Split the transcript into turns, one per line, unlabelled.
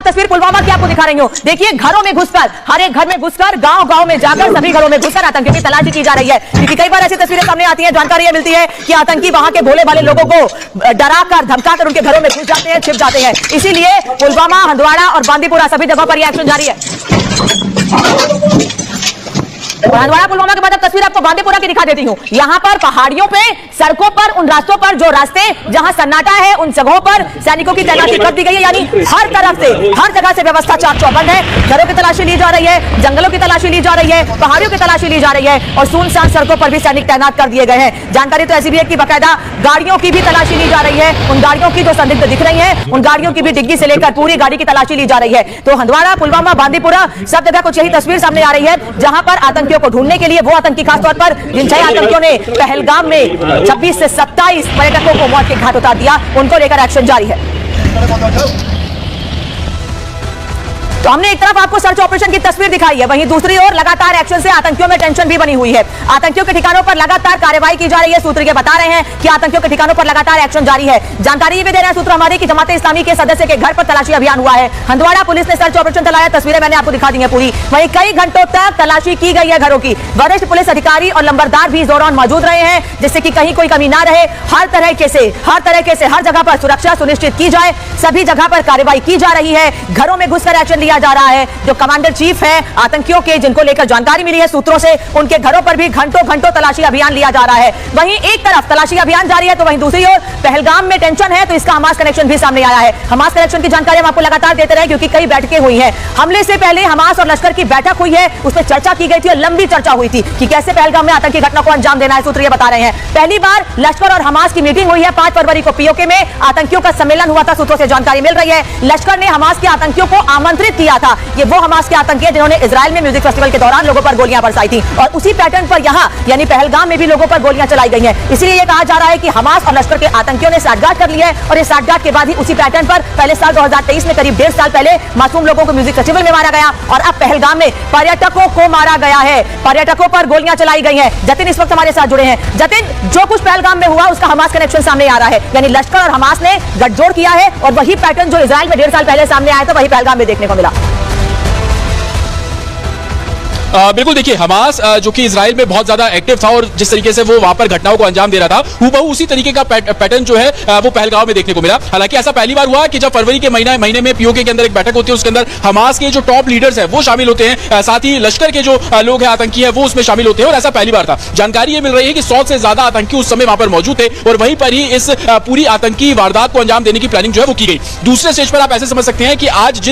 तस्वीर पुलवामा की आपको दिखा रही हूं। देखिए, घरों में घुसकर, हर एक घर में घुसकर, गांव-गांव में जाकर, सभी घरों में घुसकर आतंकियों की तलाशी की जा रही है। क्योंकि कई बार ऐसी तस्वीरें सामने आती हैं, जानकारी मिलती है कि आतंकी वहां के भोले भाले लोगों को डराकर, धमकाकर उनके घरों में घुस जाते हैं, छिप जाते हैं। इसीलिए पुलवामा, हंदवाड़ा और बांदीपुरा सभी जगहों पर यह एक्शन जारी है। हंदवाड़ा पुलवामा के बाद अब तस्वीर आपको बांदीपुरा की दिखा देती हूं। यहां पर पहाड़ियों पे, सड़कों पर, उन रास्तों पर, जो रास्ते जहां सन्नाटा है, उन जगहों पर सैनिकों की तैनाती कर दी गई है। यानी हर तरफ से, हर जगह से व्यवस्था चाक चौबंद है। घरों की तलाशी ली जा रही है, जंगलों की तलाशी ली जा रही है, पहाड़ियों की तलाशी ली जा रही है और सुनसान सड़कों पर भी सैनिक तैनात कर दिए गए हैं। जानकारी तो ऐसी भी है कि बाकायदा गाड़ियों की भी तलाशी ली जा रही है। उन गाड़ियों की जो संदिग्ध दिख रही है, उन गाड़ियों की भी डिग्गी से लेकर पूरी गाड़ी की तलाशी ली जा रही है। तो हंदवाड़ा, पुलवामा, बांदीपुरा सब जगह कुछ यही तस्वीर सामने आ रही है, जहां पर आतंकियों को ढूंढने के लिए वो आतंकी, खासतौर पर जिन 6 आतंकियों ने पहलगाम में 26 से 27 पर्यटकों को मौत के घाट उतार दिया, उनको लेकर एक्शन जारी है। तो हमने एक तरफ आपको सर्च ऑपरेशन की तस्वीर दिखाई है, वहीं दूसरी ओर लगातार एक्शन से आतंकियों में टेंशन भी बनी हुई है। आतंकियों के ठिकानों पर लगातार कार्रवाई की जा रही है। सूत्र ये बता रहे हैं कि आतंकियों के ठिकानों पर लगातार एक्शन जारी है। जानकारी ये भी दे रहे हैं सूत्र हमारे कि जमात इस्लामी के सदस्य के घर पर तलाशी अभियान हुआ है। हंदवाड़ा पुलिस ने सर्च ऑपरेशन चलाया, तस्वीरें मैंने आपको दिखा दी है पूरी। वहीं कई घंटों तक तलाशी की गई है घरों की। वरिष्ठ पुलिस अधिकारी और लंबरदार भी इस दौरान मौजूद रहे हैं, जिससे कि कहीं कोई कमी ना रहे। हर तरीके से हर जगह पर सुरक्षा सुनिश्चित की जाए। सभी जगह पर कार्रवाई की जा रही है। घरों में घुसकर एक्शन लिया जा रहा है। जो कमांडर चीफ है आतंकियों के, जिनको लेकर जानकारी मिली है सूत्रों से, उनके घरों पर भी घंटों तलाशी अभियान लिया जा रहा है। वहीं एक तरफ तलाशी अभियान जारी है तो वहीं दूसरी ओर पहलगाम में टेंशन है, तो इसका हमास कनेक्शन भी सामने आया है। हमास कनेक्शन की जानकारी हम आपको लगातार देते रहे, क्योंकि कई बैठकें हुई हैं। हमले से पहले हमास और लश्कर की बैठक हुई है, उसमें चर्चा की गई थी और लंबी चर्चा हुई थी कि कैसे पहलगाम में आतंकी घटना को अंजाम देना है। सूत्र ये बता रहे हैं पहली बार लश्कर और हमास की मीटिंग हुई है 5 फरवरी को पीओके में। आतंकियों का सम्मेलन हुआ था, सूत्रों से जानकारी मिल रही है। लश्कर ने हमास के आतंकियों को आमंत्रित किया था। ये वो हमास के आतंकी जिन्होंने इजराइल में म्यूजिक फेस्टिवल के दौरान लोगों पर गोलियां बरसाई थी, और उसी पैटर्न पर यहां यानी पहलगाम में भी लोगों पर गोलियां चलाई गई हैं। इसलिए यह कहा जा रहा है कि हमास और लश्कर के आतंकियों ने साठगांठ कर ली है, और इस साठगांठ के बाद ही उसी पैटर्न पर पहले साल 2023 में करीब 1.5 साल पहले मासूम लोगों को म्यूजिक फेस्टिवल में मारा गया, और अब पहलगाम में पर्यटकों को मारा गया है। पर्यटकों पर गोलियां चलाई गई हैं। जतिन इस वक्त हमारे साथ जुड़े हैं। जतिन, जो कुछ पहलगाम में हुआ उसका हमास कनेक्शन सामने आ रहा है, यानी लश्कर और हमास ने गठजोड़ किया है, और वही पैटर्न जो इजराइल में 1.5 साल पहले सामने आया था वही पहलगाम में देखने को मिला।
बिल्कुल, देखिए, हमास जो कि इजराइल में बहुत ज्यादा एक्टिव था और जिस तरीके से वो वहां पर घटनाओं को अंजाम दे रहा था, हूबहू उसी तरीके का पैटर्न जो है वो पहलगाम में देखने को मिला। हालांकि ऐसा पहली बार हुआ कि जब फरवरी के महीने में पीओके के अंदर एक बैठक होती है, उसके अंदर हमास के जो टॉप लीडर्स हैं वो शामिल होते हैं, साथ ही लश्कर के जो लोग हैं आतंकी है वो उसमें शामिल होते हैं, और ऐसा पहली बार था। जानकारी ये मिल रही है कि 100 से ज्यादा आतंकी उस समय वहां पर मौजूद थे, और वहीं पर ही इस पूरी आतंकी वारदात को अंजाम देने की प्लानिंग जो है वो की गई। दूसरे स्टेज पर आप ऐसे समझ सकते हैं कि आज जिन